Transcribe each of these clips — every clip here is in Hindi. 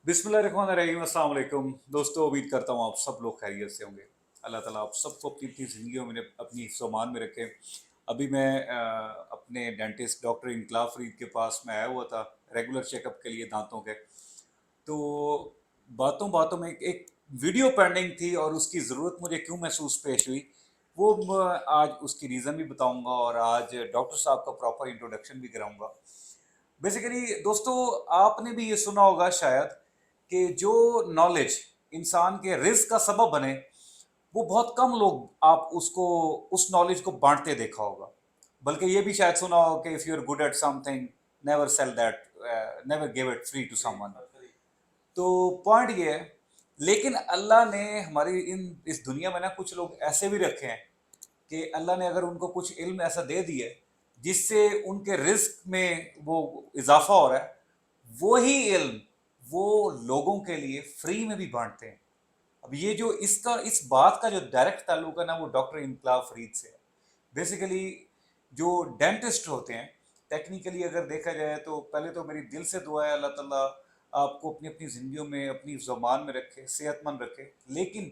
बिस्मिल्लाहिर्रहमानिर्रहीम, अस्सलाम वालेकुम दोस्तों। उम्मीद करता हूँ आप सब लोग खैरियत से होंगे। अल्लाह ताला आप सबको अपनी अपनी ज़िंदगियों में अपनी हिफ्ज़-ओ-अमान में रखे। अभी मैं अपने डेंटिस्ट डॉक्टर इनकलाब फरीद के पास में आया हुआ था रेगुलर चेकअप के लिए दांतों के। तो बातों बातों में एक वीडियो पेंडिंग थी और उसकी ज़रूरत मुझे क्यों महसूस पेश हुई, वो आज उसकी रीज़न भी बताऊंगा और आज डॉक्टर साहब का प्रॉपर इंट्रोडक्शन भी कराऊंगा। बेसिकली दोस्तों, आपने भी ये सुना होगा शायद कि जो नॉलेज इंसान के रिस्क का सबब बने, वो बहुत कम लोग आप उसको उस नॉलेज को बांटते देखा होगा। बल्कि ये भी शायद सुना हो कि if you are good at something, never sell that, never give it free to someone. तो पॉइंट ये है, लेकिन अल्लाह ने हमारी इस दुनिया में ना कुछ लोग ऐसे भी रखे हैं कि अल्लाह ने अगर उनको कुछ इल्म ऐसा दे दिया है जिससे उनके रिस्क में वो इजाफा हो रहा है, वो ही इल्म वो लोगों के लिए फ्री में भी बांटते हैं। अब ये जो इसका इस बात का जो डायरेक्ट ताल्लुक है ना, वो डॉक्टर इनकलाब फरीद से है। बेसिकली जो डेंटिस्ट होते हैं, टेक्निकली अगर देखा जाए तो पहले तो मेरी दिल से दुआ है अल्लाह ताला आपको अपनी अपनी ज़िंदगियों में अपनी ज़ुबान में रखे, सेहतमंद रखे। लेकिन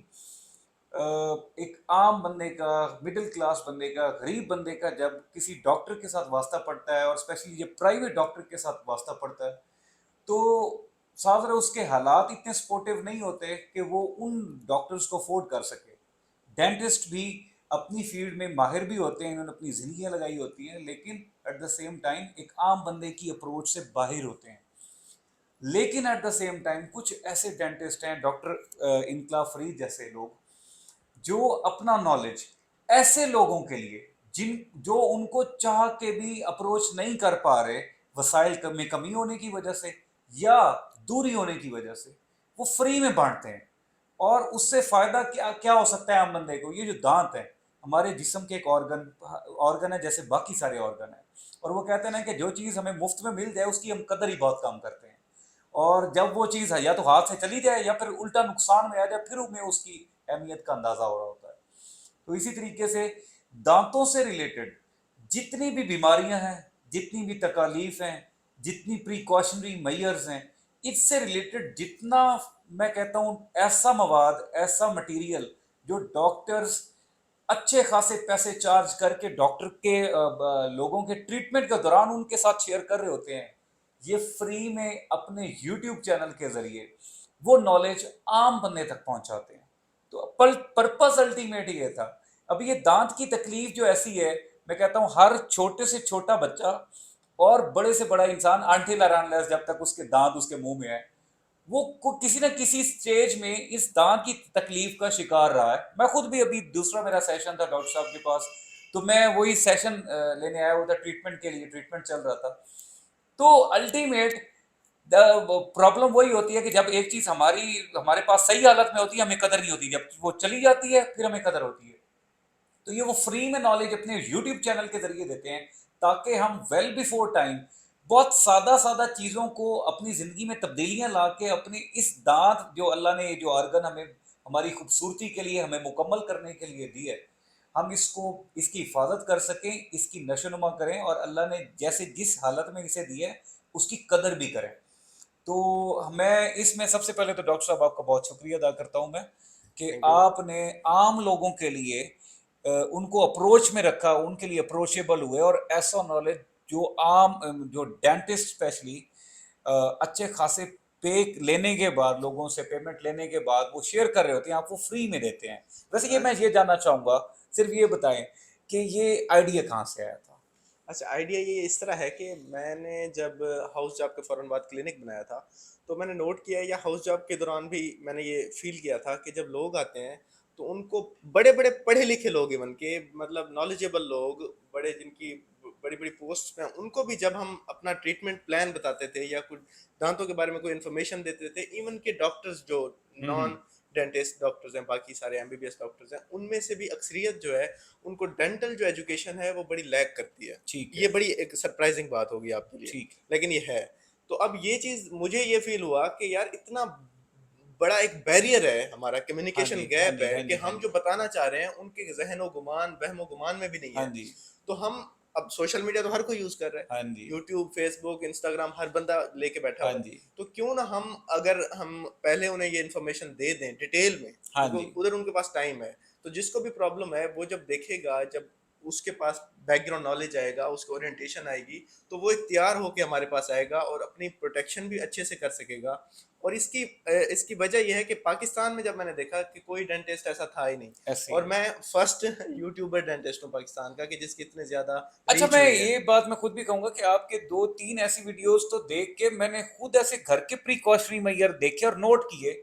एक आम बंदे का, मिडिल क्लास बंदे का, गरीब बंदे का जब किसी डॉक्टर के साथ वास्ता पड़ता है और स्पेशली जब प्राइवेट डॉक्टर के साथ वास्ता पड़ता है, तो साफ ज़रा उसके हालात इतने सपोर्टिव नहीं होते कि वो उन डॉक्टर्स को अफोर्ड कर सके। डेंटिस्ट भी अपनी फील्ड में माहिर भी होते हैं, इन्होंने अपनी ज़िंदगियाँ लगाई होती हैं, लेकिन एट द सेम टाइम एक आम बंदे की अप्रोच से बाहर होते हैं। लेकिन एट द सेम टाइम कुछ ऐसे डेंटिस्ट हैं, डॉक्टर इनकलाब फरीद जैसे लोग, जो अपना नॉलेज ऐसे लोगों के लिए जिन जो उनको चाह के भी अप्रोच नहीं कर पा रहे, वसाइल में कमी होने की वजह से या दूरी होने की वजह से, वो फ्री में बांटते हैं। और उससे फायदा क्या क्या हो सकता है आम बंदे को? ये जो दांत है हमारे जिस्म के एक ऑर्गन ऑर्गन है, जैसे बाकी सारे ऑर्गन है। और वो कहते हैं ना कि जो चीज़ हमें मुफ्त में मिल जाए उसकी हम कदर ही बहुत कम करते हैं। और जब वो चीज़ या तो हाथ से चली जाए या फिर उल्टा नुकसान में आ जाए, फिर हमें उसकी अहमियत का अंदाजा हो रहा होता है। तो इसी तरीके से दांतों से रिलेटेड जितनी भी बीमारियां हैं, जितनी भी तकालीफ हैं, जितनी प्रिकॉशनरी मेजर्स हैं, इससे रिलेटेड जितना, मैं कहता हूं, ऐसा मवाद, ऐसा मटेरियल जो डॉक्टर्स अच्छे खासे पैसे चार्ज करके डॉक्टर के लोगों के ट्रीटमेंट के दौरान उनके साथ शेयर कर रहे होते हैं, ये फ्री में अपने यूट्यूब चैनल के जरिए वो नॉलेज आम बंदे तक पहुंचाते हैं। तो पर्पस अल्टीमेट ये था। अब ये दांत की तकलीफ जो ऐसी है, मैं कहता हूं हर छोटे से छोटा बच्चा और बड़े से बड़ा इंसान अनटिल अनलेस जब तक उसके दांत उसके मुंह में है, वो किसी ना किसी स्टेज में इस दांत की तकलीफ का शिकार रहा है। मैं खुद भी, अभी दूसरा मेरा सेशन था डॉक्टर साहब के पास, तो मैं वही सेशन लेने आया हुआ था ट्रीटमेंट के लिए, ट्रीटमेंट चल रहा था। तो अल्टीमेट प्रॉब्लम वही होती है कि जब एक चीज हमारे पास सही हालत में होती है हमें कदर नहीं होती, जब वो चली जाती है फिर हमें कदर होती है। तो ये वो फ्री में नॉलेज अपने यूट्यूब चैनल के जरिए देते हैं ताकि हम वेल बिफोर टाइम बहुत सादा सादा चीज़ों को अपनी ज़िंदगी में तब्दीलियां ला के अपने इस दांत जो अल्लाह ने, जो ऑर्गन हमें हमारी खूबसूरती के लिए, हमें मुकम्मल करने के लिए दी है, हम इसको, इसकी हिफाजत कर सकें, इसकी नशोनुमा करें और अल्लाह ने जैसे जिस हालत में इसे दिया है उसकी कदर भी करें। तो मैं इसमें सबसे पहले तो डॉक्टर साहब आपका बहुत शुक्रिया अदा करता हूं मैं कि थैंक यू। आपने आम लोगों के लिए उनको अप्रोच में रखा, उनके लिए अप्रोचेबल हुए और ऐसा नॉलेज जो जो डेंटिस्ट स्पेशली अच्छे खासे पे लेने के बाद, लोगों से पेमेंट लेने के बाद वो शेयर कर रहे होते हैं, आप वो फ्री में देते हैं। वैसे ये मैं अच्छा। ये जानना चाहूंगा, सिर्फ ये बताएं कि ये आइडिया कहाँ से आया था? अच्छा, आइडिया ये इस तरह है कि मैंने जब हाउस जॉब के फ़ौरन बाद क्लिनिक बनाया था, तो मैंने नोट किया, या हाउस जॉब के दौरान भी मैंने ये फ़ील किया था कि जब लोग आते हैं, तो उनको बड़े-बड़े पढ़े-लिखे लोग, इवन के मतलब नॉलेजेबल लोग, बड़े जिनकी बड़ी-बड़ी पोस्ट में, उनको भी जब हम अपना ट्रीटमेंट प्लान बताते थे या कुछ दाँतों के बारे में कोई इन्फॉर्मेशन देते थे, इवन के डॉक्टर्स जो हम्म। नॉन डेंटिस्ट डॉक्टर्स हैं, बाकी सारे एमबीबीएस डॉक्टर्स हैं, उनमें से भी अक्सरियत जो है, उनको डेंटल जो एजुकेशन है वो बड़ी लैग करती है। ठीक ये है। बड़ी एक सरप्राइजिंग बात होगी आपके लिए, ठीक है। लेकिन ये है। तो अब ये चीज़ मुझे ये फ़ील हुआ कि यार इतना बड़ा एक बैरियर है, हमारा हाँ कम्युनिकेशन जी, हाँ गैप जी, है हाँ कि जी, हाँ हम जो जी। बताना चाह रहे हैं उनके ज़हन-ओ-गुमान, वहम-ओ-गुमान में भी नहीं हाँ है। जी। तो हम अब सोशल मीडिया तो हर कोई यूज कर रहा है, हाँ जी। यूट्यूब, फेसबुक, इंस्टाग्राम, हर बंदा लेके बैठा हाँ हुआ है। जी। तो क्यों ना हम, अगर हम पहले उन्हें ये इन्फॉर्मेशन दे दें डिटेल में, हाँ क्योंकि जी। उधर उनके पास टाइम है, तो जिसको भी प्रॉब्लम है वो जब देखेगा, जब उसके पास बैकग्राउंड नॉलेज आएगा, उसको ओरिएंटेशन आएगी, तो वो एक तैयार होके हमारे पास आएगा और अपनी प्रोटेक्शन भी अच्छे से कर सकेगा। और इसकी वजह यह है कि पाकिस्तान में जब मैंने देखा कि कोई डेंटिस्ट ऐसा था ही नहीं, ऐसे ही और है। मैं फर्स्ट यूट्यूबर डेंटिस्ट हूँ पाकिस्तान का कि जिसकी इतने ज्यादा अच्छा, रीच मैं हुई है। ये बात मैं खुद भी कहूंगा कि आपके 2-3 ऐसी वीडियोस तो देख के मैंने खुद ऐसे घर के प्रिकॉशनरी मेजर देखे और नोट किए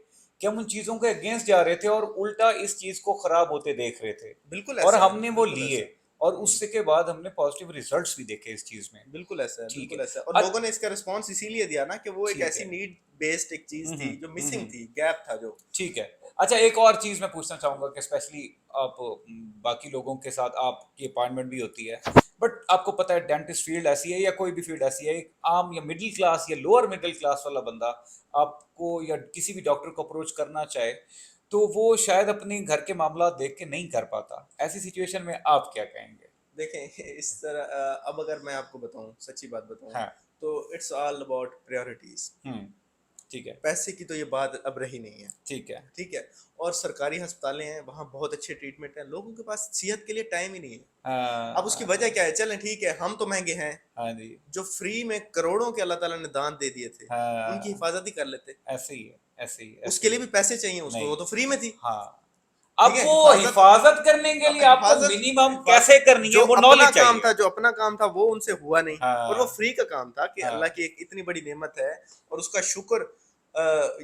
कि हम उन चीजों के अगेंस्ट जा रहे थे और उल्टा इस चीज को खराब होते देख रहे थे, बिल्कुल और ऐसा है, हमने वो बिल्कुल लिए, ऐसा है। और हम्म, उससे के बाद हमने पॉजिटिव रिजल्ट्स भी देखे इस चीज में। बिल्कुल ऐसा है, ठीक बिल्कुल है। ऐसा है। और अच्छा। लोगों ने इसका रिस्पॉन्स इसीलिए दिया ना कि वो एक ठीक ऐसी है। नीड बेस्ड एक चीज हम्म, थी जो हम्म, मिसिंग हम्म। थी, गैप था जो। ठीक है। अच्छा, एक और चीज़ मैं पूछना चाहूँगा कि स्पेशली आप बाकी लोगों के साथ आपकी अपॉइंटमेंट भी होती है, बट आपको पता है डेंटिस्ट फील्ड ऐसी है या कोई भी फील्ड ऐसी है, एक आम या मिडिल क्लास या लोअर मिडिल क्लास वाला बंदा आपको या किसी भी डॉक्टर को अप्रोच करना चाहे, तो वो शायद अपने घर के मामला देख के नहीं कर पाता। ऐसी सिचुएशन में आप क्या कहेंगे? देखें इस तरह अब अगर मैं आपको बताऊं, सच्ची बात बताऊं, हाँ। तो इट्स ऑल अबाउट प्रायोरिटीज। हुँ। ठीक है। पैसे की तो ये बात अब रही नहीं है, ठीक है। ठीक है। और सरकारी अस्पतालें हैं, वहाँ बहुत अच्छे ट्रीटमेंट है, लोगों के पास सेहत के लिए टाइम ही नहीं है। अब उसकी वजह क्या है? चलें ठीक है, हम तो महंगे हैं, हाँ जी। जो फ्री में करोड़ों के अल्लाह ताला ने दान दे दिए थे, उनकी हाँ, हिफाजत ही कर लेते। ऐसे ही है, ऐसे ही, ऐसे उसके ही लिए है। भी पैसे चाहिए उसको, वो नहीं। तो फ्री में थी। हाँ। ठीक अब है, वो हिफाजत, हिफाजत करने के लिए आपको हिफाजत, मिनिमम कैसे हिफाजत करनी है जो वो अपना नॉलेज काम चाहिए। था, जो अपना काम था वो उनसे हुआ नहीं। और वो हाँ। फ्री का काम था कि अल्लाह हाँ। की एक इतनी बड़ी नेमत है, और उसका शुक्र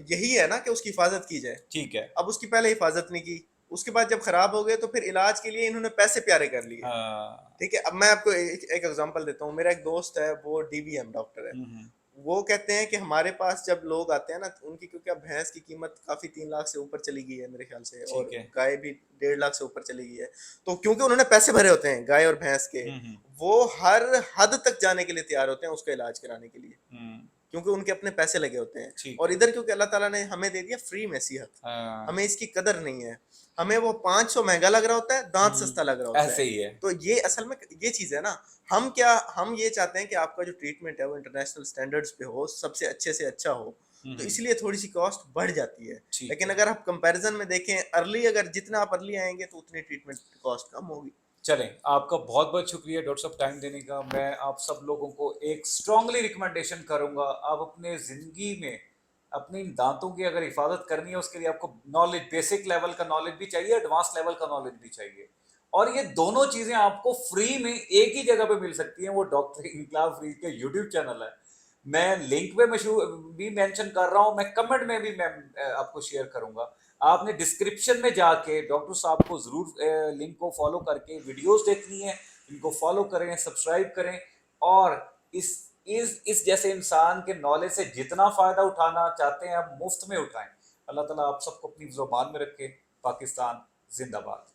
यही है ना कि उसकी हिफाजत की जाए। ठीक है। अब उसकी पहले हिफाजत नहीं की, उसके बाद जब खराब हो गए तो फिर इलाज के लिए इन्होंने पैसे प्यारे कर लिए। हाँ। ठीक है, अब मैं आपको एक एग्जांपल देता हूँ। मेरा एक दोस्त है, वो डीवीएम डॉक्टर है। हम्म। वो कहते हैं कि हमारे पास जब लोग आते हैं ना, तो उनकी, क्योंकि अब भैंस की कीमत काफी 3 लाख से ऊपर चली गई है मेरे ख्याल से, और ठीक है। गाय भी 1.5 लाख से ऊपर चली गई है। तो क्योंकि उन्होंने पैसे भरे होते हैं गाय और भैंस के, हम्म। वो हर हद तक जाने के लिए तैयार होते हैं उसका इलाज कराने के लिए, हम्म। क्योंकि उनके अपने पैसे लगे होते हैं। ठीक और है। इधर क्योंकि अल्लाह ताला ने हमें दे दिया फ्री में सेहत, हाँ। हमें इसकी कदर नहीं है। हमें वो 500 महंगा लग रहा होता है, दांत सस्ता लग रहा होता है। ऐसे ही है। तो ये असल में ये चीज है ना। हम क्या, हम ये चाहते हैं कि आपका जो ट्रीटमेंट है वो इंटरनेशनल स्टैंडर्ड्स पे हो, सबसे अच्छे से अच्छा हो। तो हम्म। इसलिए थोड़ी सी कॉस्ट बढ़ जाती है। ठीक लेकिन है। अगर आप कंपैरिजन में देखें अर्ली, अगर जितना आप अर्ली आएंगे तो उतनी ट्रीटमेंट कॉस्ट कम होगी। चलें, आपका बहुत बहुत शुक्रिया डॉक्टर साहब टाइम देने का। मैं आप सब लोगों को एक स्ट्रांगली रिकमेंडेशन करूंगा, आप अपने ज़िंदगी में अपने इन दांतों की अगर हिफाजत करनी है, उसके लिए आपको नॉलेज, बेसिक लेवल का नॉलेज भी चाहिए, एडवांस लेवल का नॉलेज भी चाहिए, और ये दोनों चीज़ें आपको फ्री में एक ही जगह पे मिल सकती हैं। वो डॉक्टर इनकलाब फरीद के यूट्यूब चैनल है, मैं लिंक पे मशहूर भी मेंशन कर रहा हूँ, मैं कमेंट में भी मैं आपको शेयर करूंगा। आपने डिस्क्रिप्शन में जाके डॉक्टर साहब को ज़रूर लिंक को फॉलो करके वीडियोस देखनी है, इनको फॉलो करें, सब्सक्राइब करें, और इस जैसे इंसान के नॉलेज से जितना फ़ायदा उठाना चाहते हैं आप मुफ्त में उठाएं। अल्लाह ताला आप सबको अपनी ज़ुबान में रखे। पाकिस्तान जिंदाबाद।